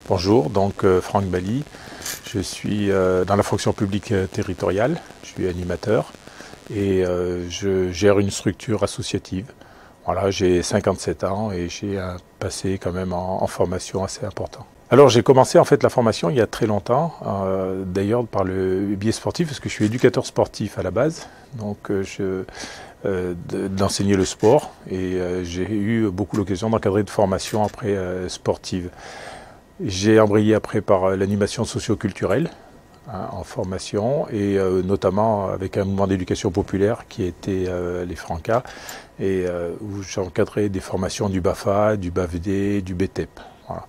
Bonjour, donc Franck Bali, je suis dans la fonction publique territoriale, je suis animateur et je gère une structure associative. Voilà, j'ai 57 ans et j'ai un passé quand même en formation assez important. Alors j'ai commencé en fait la formation il y a très longtemps, d'ailleurs par le biais sportif, parce que je suis éducateur sportif à la base, donc d'enseigner le sport et j'ai eu beaucoup l'occasion d'encadrer de formations après sportive. J'ai embrayé après par l'animation socio-culturelle en formation et notamment avec un mouvement d'éducation populaire qui était les Francas et où j'ai encadré des formations du BAFA, du BAVD, du BTEP. Voilà.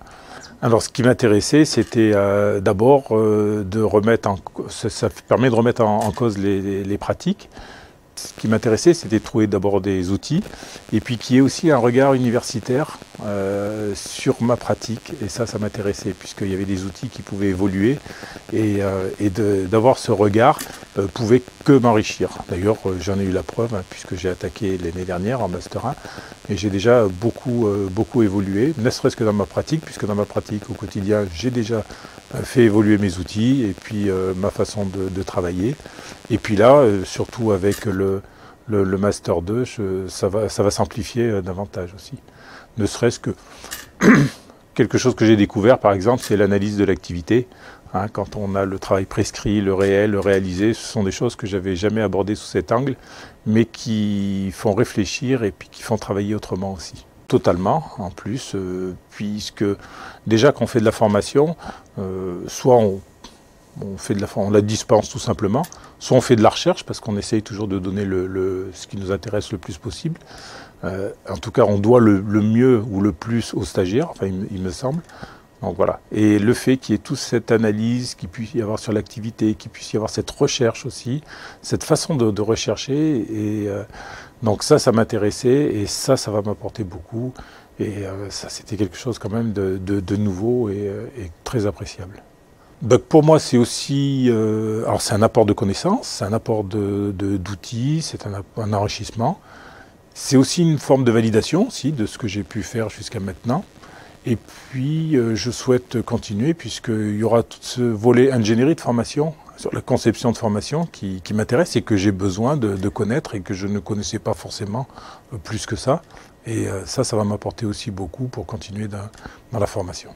Alors ce qui m'intéressait c'était d'abord de remettre ça permet de remettre en cause les pratiques. Ce qui m'intéressait, c'était de trouver d'abord des outils et puis qu'il y ait aussi un regard universitaire sur ma pratique. Et ça m'intéressait puisqu'il y avait des outils qui pouvaient évoluer et d'avoir ce regard pouvait que m'enrichir. D'ailleurs, j'en ai eu la preuve puisque j'ai attaqué l'année dernière en Master 1 et j'ai déjà beaucoup évolué, ne serait-ce que dans ma pratique, puisque dans ma pratique au quotidien, j'ai déjà fait évoluer mes outils et puis ma façon de travailler. Et puis là, surtout avec le Master 2, ça va s'amplifier davantage aussi. Ne serait-ce que quelque chose que j'ai découvert, par exemple, c'est l'analyse de l'activité. Hein, quand on a le travail prescrit, le réel, le réalisé, ce sont des choses que j'avais jamais abordées sous cet angle, mais qui font réfléchir et puis qui font travailler autrement aussi. Totalement, en plus, puisque déjà quand on fait de la formation, soit on la dispense tout simplement, soit on fait de la recherche parce qu'on essaye toujours de donner ce qui nous intéresse le plus possible. En tout cas, on doit le mieux ou le plus aux stagiaires, enfin il me semble. Donc voilà. Et le fait qu'il y ait toute cette analyse, qu'il puisse y avoir sur l'activité, qu'il puisse y avoir cette recherche aussi, cette façon de rechercher, et donc ça m'intéressait et ça va m'apporter beaucoup. Et ça, c'était quelque chose quand même de nouveau et très appréciable. Donc pour moi, c'est aussi, alors c'est un apport de connaissances, c'est un apport d'outils, c'est un enrichissement. C'est aussi une forme de validation aussi de ce que j'ai pu faire jusqu'à maintenant. Et puis je souhaite continuer puisqu'il y aura tout ce volet ingénierie de formation, sur la conception de formation qui m'intéresse et que j'ai besoin de connaître et que je ne connaissais pas forcément plus que ça. Et ça va m'apporter aussi beaucoup pour continuer dans la formation.